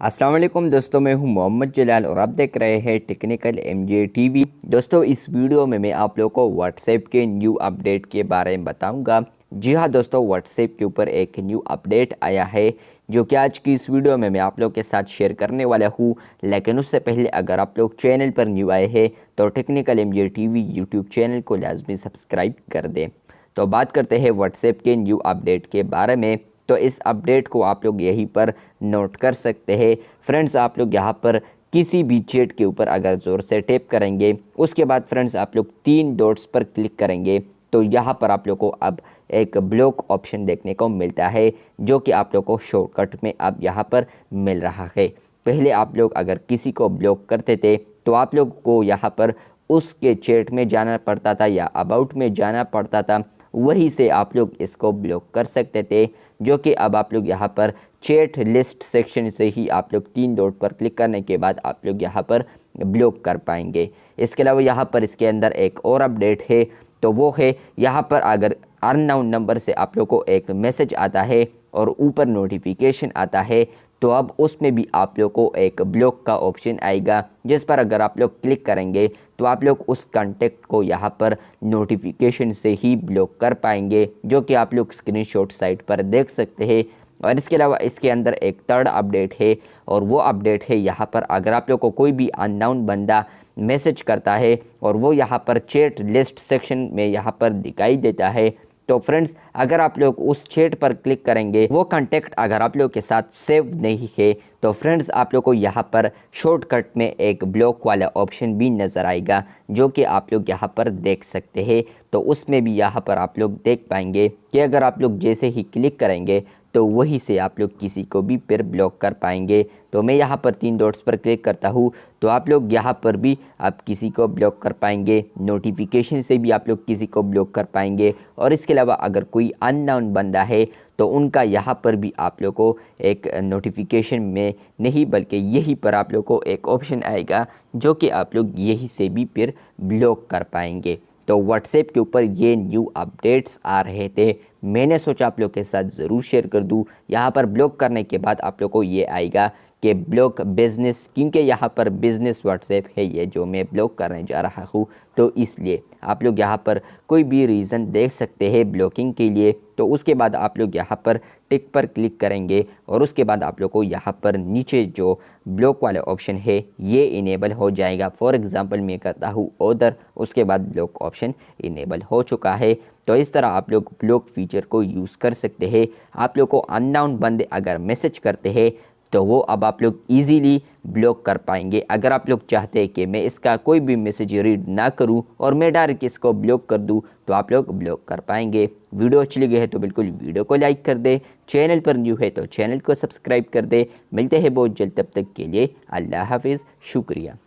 अस्सलाम वालेकुम दोस्तों, मैं हूं मोहम्मद जलाल और आप देख रहे हैं टेक्निकल एमजे टीवी। दोस्तों, इस वीडियो में मैं आप लोगों को व्हाट्सएप के न्यू अपडेट के बारे में बताऊंगा। जी हां दोस्तों, व्हाट्सएप के ऊपर एक न्यू अपडेट आया है जो कि आज की इस वीडियो में मैं आप लोगों के साथ शेयर करने वाला हूं। लेकिन उससे पहले अगर आप लोग चैनल पर न्यू आए हैं तो technical MJ TV YouTube channel को लाजमी सब्सक्राइब कर दें। तो बात करते हैं व्हाट्सएप के न्यू अपडेट के बारे में। तो इस अपडेट को आप लोग यहीं पर नोट कर सकते हैं। फ्रेंड्स, आप लोग यहाँ पर किसी भी चैट के ऊपर अगर ज़ोर से टैप करेंगे, उसके बाद फ्रेंड्स आप लोग 3 डॉट्स पर क्लिक करेंगे तो यहाँ पर आप लोग को अब एक ब्लॉक ऑप्शन देखने को मिलता है, जो कि आप लोग को शॉर्टकट में अब यहाँ पर मिल रहा है। पहले आप लोग अगर किसी को ब्लॉक करते थे तो आप लोग को यहाँ पर उसके चैट में जाना पड़ता था या अबाउट में जाना पड़ता था, वहीं से आप लोग इसको ब्लॉक कर सकते थे, जो कि अब आप लोग यहाँ पर चैट लिस्ट सेक्शन से ही आप लोग 3 डॉट पर क्लिक करने के बाद आप लोग यहाँ पर ब्लॉक कर पाएंगे। इसके अलावा यहाँ पर इसके अंदर एक और अपडेट है, तो वो है यहाँ पर अगर अननोन नंबर से आप लोग को एक मैसेज आता है और ऊपर नोटिफिकेशन आता है, तो अब उसमें भी आप लोग को एक ब्लॉक का ऑप्शन आएगा, जिस पर अगर आप लोग क्लिक करेंगे तो आप लोग उस कांटेक्ट को यहाँ पर नोटिफिकेशन से ही ब्लॉक कर पाएंगे, जो कि आप लोग स्क्रीनशॉट साइट पर देख सकते हैं। और इसके अलावा इसके अंदर एक थर्ड अपडेट है, और वो अपडेट है यहाँ पर अगर आप लोग को कोई भी अननोन बंदा मैसेज करता है और वो यहाँ पर चैट लिस्ट सेक्शन में यहाँ पर दिखाई देता है, तो फ्रेंड्स अगर आप लोग उस चैट पर क्लिक करेंगे, वो कांटेक्ट अगर आप लोग के साथ सेव नहीं है, तो फ्रेंड्स आप लोग को यहाँ पर शॉर्टकट में एक ब्लॉक वाला ऑप्शन भी नज़र आएगा, जो कि आप लोग यहाँ पर देख सकते हैं। तो उसमें भी यहाँ पर आप लोग देख पाएंगे कि अगर आप लोग जैसे ही क्लिक करेंगे तो वहीं से आप लोग किसी को भी फिर ब्लॉक कर पाएंगे। तो मैं यहाँ पर 3 डॉट्स पर क्लिक करता हूँ तो आप लोग यहाँ पर भी आप किसी को ब्लॉक कर पाएंगे, नोटिफिकेशन से भी आप लोग किसी को ब्लॉक कर पाएंगे। और इसके अलावा अगर कोई अननोन बंदा है तो उनका यहाँ पर भी आप लोग को एक नोटिफिकेशन में नहीं बल्कि यहीं पर आप लोग को एक ऑप्शन आएगा, जो कि आप लोग यहीं से भी फिर ब्लॉक कर पाएंगे। तो व्हाट्सएप के ऊपर ये न्यू अपडेट्स आ रहे थे, मैंने सोचा आप लोग के साथ ज़रूर शेयर कर दूं। यहाँ पर ब्लॉक करने के बाद आप लोग को ये आएगा कि ब्लॉक बिजनेस, क्योंकि यहाँ पर बिजनेस व्हाट्सएप है ये जो मैं ब्लॉक करने जा रहा हूँ, तो इसलिए आप लोग यहाँ पर कोई भी रीज़न देख सकते हैं ब्लॉकिंग के लिए। तो उसके बाद आप लोग यहाँ पर टिक पर क्लिक करेंगे और उसके बाद आप लोग को यहाँ पर नीचे जो ब्लॉक वाला ऑप्शन है ये इनेबल हो जाएगा। फॉर एग्ज़ाम्पल मैं करता हूँ ऑर्डर, उसके बाद ब्लॉक ऑप्शन इनेबल हो चुका है। तो इस तरह आप लोग ब्लॉक फीचर को यूज़ कर सकते हैं। आप लोग को अननोन बंदे अगर मैसेज करते हैं तो वो अब आप लोग इजीली ब्लॉक कर पाएंगे। अगर आप लोग चाहते हैं कि मैं इसका कोई भी मैसेज रीड ना करूं और मैं डायरेक्ट इसको ब्लॉक कर दूं, तो आप लोग ब्लॉक कर पाएंगे। वीडियो अच्छी लगी है तो बिल्कुल वीडियो को लाइक कर दे, चैनल पर न्यू है तो चैनल को सब्सक्राइब कर दे। मिलते हैं बहुत जल्द, तब तक के लिए अल्लाह हाफिज़, शुक्रिया।